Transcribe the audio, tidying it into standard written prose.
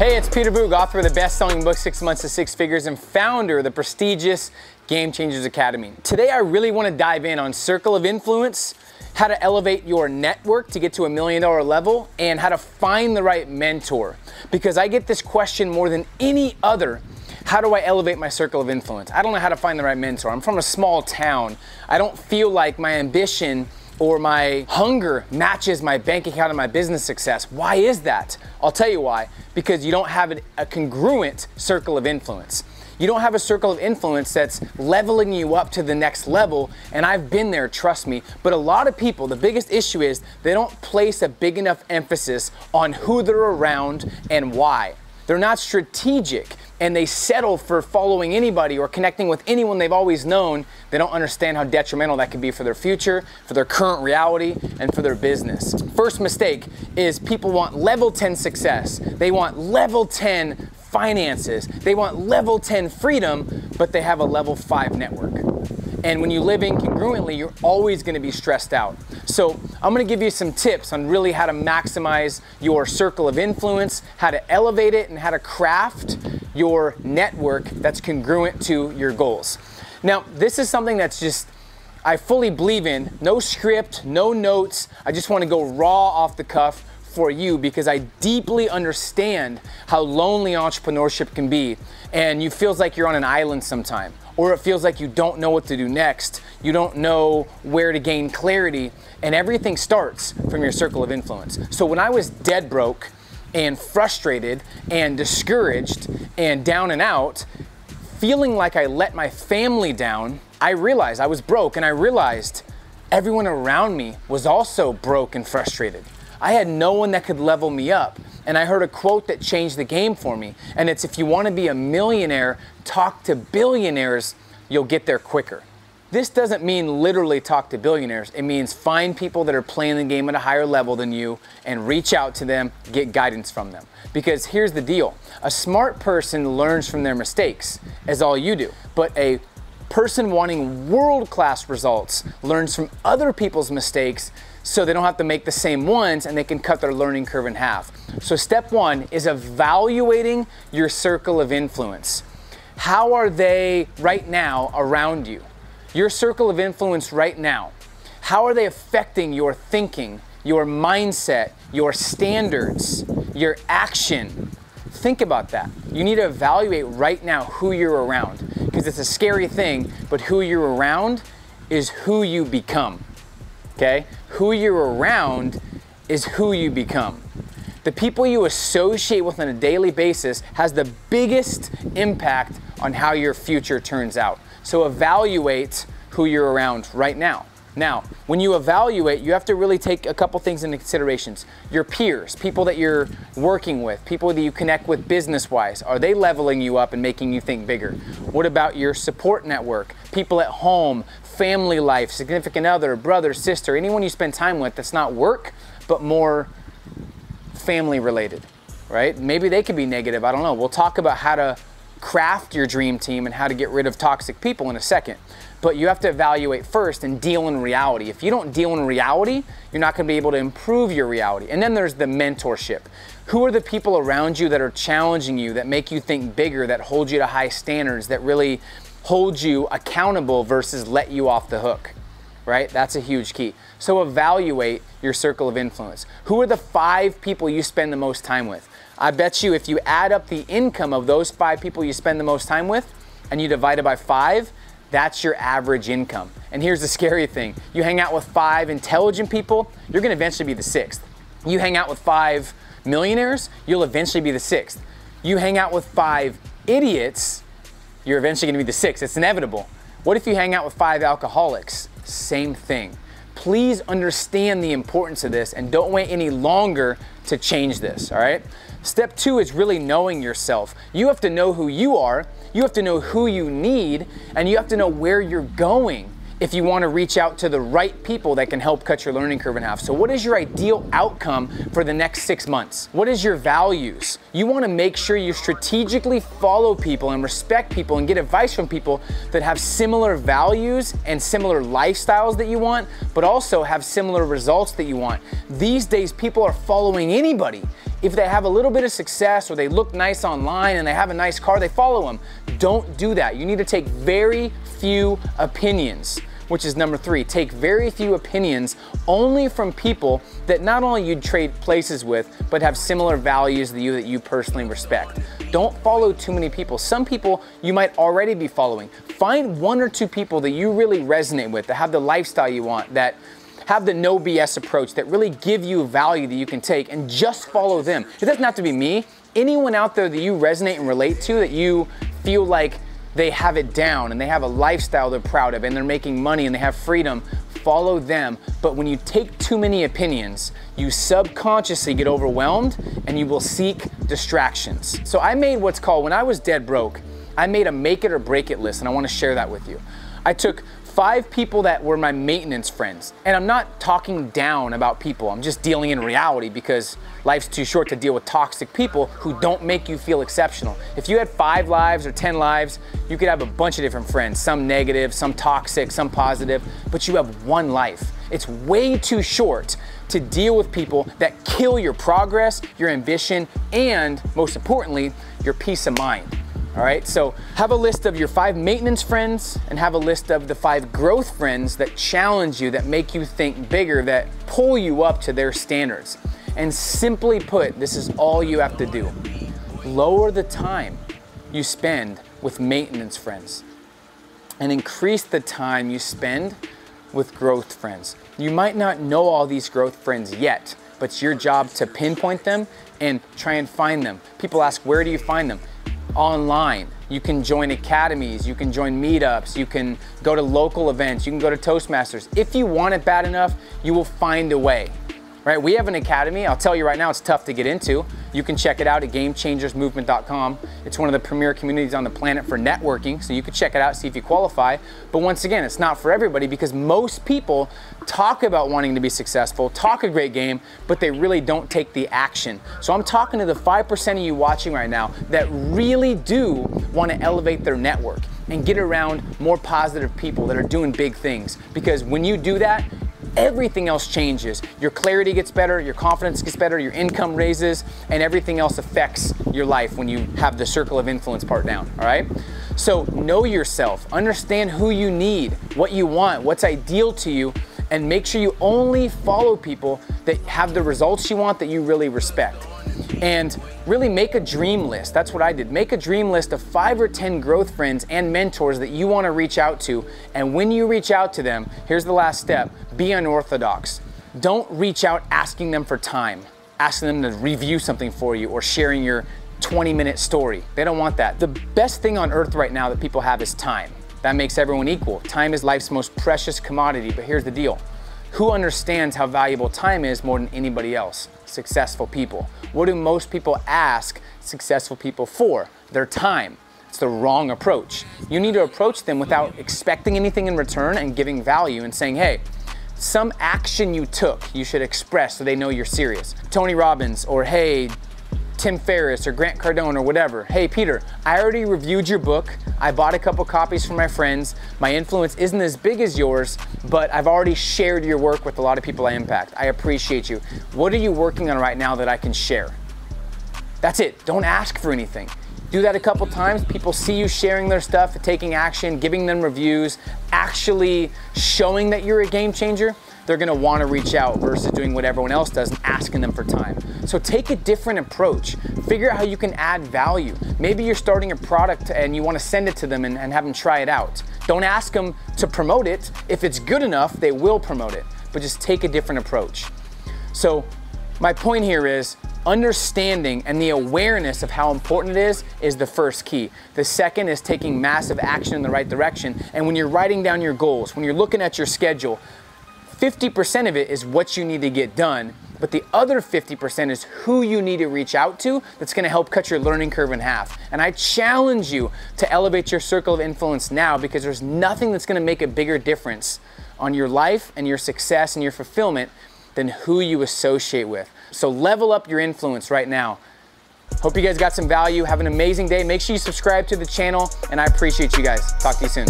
Hey, it's Peter Voogd, author of the best-selling book, 6 Months to Six Figures, and founder of the prestigious Game Changers Academy. Today, I really want to dive in on circle of influence, how to elevate your network to get to $1 million level, and how to find the right mentor. Because I get this question more than any other. How do I elevate my circle of influence? I don't know how to find the right mentor. I'm from a small town. I don't feel like my ambition or my hunger matches my bank account and my business success. Why is that? I'll tell you why. Because you don't have a congruent circle of influence. You don't have a circle of influence that's leveling you up to the next level, and I've been there, trust me. But a lot of people, the biggest issue is they don't place a big enough emphasis on who they're around and why. They're not strategic, and they settle for following anybody or connecting with anyone they've always known. They don't understand how detrimental that can be for their future, for their current reality, and for their business. First mistake is people want level 10 success. They want level 10 finances. They want level 10 freedom, but they have a level 5 network. And when you live incongruently, you're always going to be stressed out. So I'm going to give you some tips on really how to maximize your circle of influence, how to elevate it, and how to craft your network that's congruent to your goals. Now, this is something that's just, I fully believe in. No script, no notes. I just want to go raw off the cuff for you because I deeply understand how lonely entrepreneurship can be, and you feels like you're on an island sometime, or it feels like you don't know what to do next, you don't know where to gain clarity, and everything starts from your circle of influence. So when I was dead broke and frustrated and discouraged and down and out, feeling like I let my family down, I realized I was broke, and I realized everyone around me was also broke and frustrated. I had no one that could level me up. And I heard a quote that changed the game for me. And it's, if you want to be a millionaire, talk to billionaires, you'll get there quicker. This doesn't mean literally talk to billionaires. It means find people that are playing the game at a higher level than you and reach out to them, get guidance from them. Because here's the deal. A smart person learns from their mistakes, as all you do. But a person wanting world-class results learns from other people's mistakes, so they don't have to make the same ones, and they can cut their learning curve in half. So step one is evaluating your circle of influence. How are they right now around you? Your circle of influence right now. How are they affecting your thinking, your mindset, your standards, your action? Think about that. You need to evaluate right now who you're around, because it's a scary thing, but who you're around is who you become. Okay? Who you're around is who you become. The people you associate with on a daily basis has the biggest impact on how your future turns out. So evaluate who you're around right now. Now, when you evaluate, you have to really take a couple things into considerations. Your peers, people that you're working with, people that you connect with business-wise, are they leveling you up and making you think bigger? What about your support network? People at home, family life, significant other, brother, sister, anyone you spend time with that's not work, but more family related, right? Maybe they could be negative, I don't know. We'll talk about how to craft your dream team and how to get rid of toxic people in a second. But you have to evaluate first and deal in reality. If you don't deal in reality, you're not going to be able to improve your reality. And then there's the mentorship. Who are the people around you that are challenging you, that make you think bigger, that hold you to high standards, that really hold you accountable versus let you off the hook, right? That's a huge key. So evaluate your circle of influence. Who are the 5 people you spend the most time with? I bet you if you add up the income of those 5 people you spend the most time with and you divide it by 5, that's your average income. And here's the scary thing. You hang out with 5 intelligent people, you're gonna eventually be the 6th. You hang out with 5 millionaires, you'll eventually be the 6th. You hang out with 5 idiots, you're eventually gonna be the 6th. It's inevitable. What if you hang out with 5 alcoholics? Same thing. Please understand the importance of this and don't wait any longer to change this, all right? Step 2 is really knowing yourself. You have to know who you are, you have to know who you need, and you have to know where you're going if you want to reach out to the right people that can help cut your learning curve in half. So what is your ideal outcome for the next 6 months? What is your values? You want to make sure you strategically follow people and respect people and get advice from people that have similar values and similar lifestyles that you want, but also have similar results that you want. These days, people are following anybody. If they have a little bit of success or they look nice online and they have a nice car, they follow them. Don't do that. You need to take very few opinions, which is number 3. Take very few opinions only from people that not only you'd trade places with, but have similar values to you that you personally respect. Don't follow too many people. Some people you might already be following. Find 1 or 2 people that you really resonate with, that have the lifestyle you want, that have the no BS approach, that really give you value that you can take, and just follow them. It doesn't have to be me. Anyone out there that you resonate and relate to, that you feel like they have it down and they have a lifestyle they're proud of and they're making money and they have freedom, follow them. But when you take too many opinions, you subconsciously get overwhelmed and you will seek distractions. So I made what's called, when I was dead broke, I made a make it or break it list, and I want to share that with you. I took 5 people that were my maintenance friends. And I'm not talking down about people. I'm just dealing in reality because life's too short to deal with toxic people who don't make you feel exceptional. If you had 5 lives or 10 lives, you could have a bunch of different friends, some negative, some toxic, some positive, but you have 1 life. It's way too short to deal with people that kill your progress, your ambition, and most importantly, your peace of mind. All right, so have a list of your 5 maintenance friends and have a list of the 5 growth friends that challenge you, that make you think bigger, that pull you up to their standards. And simply put, this is all you have to do. Lower the time you spend with maintenance friends and increase the time you spend with growth friends. You might not know all these growth friends yet, but it's your job to pinpoint them and try and find them. People ask, where do you find them? Online. You can join academies, you can join meetups, you can go to local events, you can go to Toastmasters. If you want it bad enough, you will find a way. Right? We have an academy. I'll tell you right now, it's tough to get into. You can check it out at gamechangersmovement.com. It's one of the premier communities on the planet for networking, so you can check it out, see if you qualify. But once again, it's not for everybody because most people talk about wanting to be successful, talk a great game, but they really don't take the action. So I'm talking to the 5% of you watching right now that really do want to elevate their network and get around more positive people that are doing big things. Because when you do that, everything else changes. Your clarity gets better, your confidence gets better, your income raises, and everything else affects your life when you have the circle of influence part down, all right? So know yourself, understand who you need, what you want, what's ideal to you, and make sure you only follow people that have the results you want, that you really respect. And really make a dream list. That's what I did. Make a dream list of 5 or 10 growth friends and mentors that you want to reach out to. And when you reach out to them, here's the last step. Be unorthodox. Don't reach out asking them for time, asking them to review something for you or sharing your 20-minute story. They don't want that. The best thing on earth right now that people have is time. That makes everyone equal. Time is life's most precious commodity, but here's the deal. Who understands how valuable time is more than anybody else? Successful people. What do most people ask successful people for? Their time. It's the wrong approach. You need to approach them without expecting anything in return and giving value and saying, hey, some action you took, you should express so they know you're serious. Tony Robbins, or hey, Tim Ferriss or Grant Cardone or whatever. Hey Peter, I already reviewed your book. I bought a couple copies for my friends. My influence isn't as big as yours, but I've already shared your work with a lot of people I impact. I appreciate you. What are you working on right now that I can share? That's it. Don't ask for anything. Do that a couple times. People see you sharing their stuff, taking action, giving them reviews, actually showing that you're a game changer. They're gonna wanna reach out versus doing what everyone else does and asking them for time. So take a different approach. Figure out how you can add value. Maybe you're starting a product and you wanna send it to them and have them try it out. Don't ask them to promote it. If it's good enough, they will promote it, but just take a different approach. So my point here is understanding and the awareness of how important it is the first key. The second is taking massive action in the right direction. And when you're writing down your goals, when you're looking at your schedule, 50% of it is what you need to get done, but the other 50% is who you need to reach out to that's gonna help cut your learning curve in half. And I challenge you to elevate your circle of influence now, because there's nothing that's gonna make a bigger difference on your life and your success and your fulfillment than who you associate with. So level up your influence right now. Hope you guys got some value. Have an amazing day. Make sure you subscribe to the channel, and I appreciate you guys. Talk to you soon.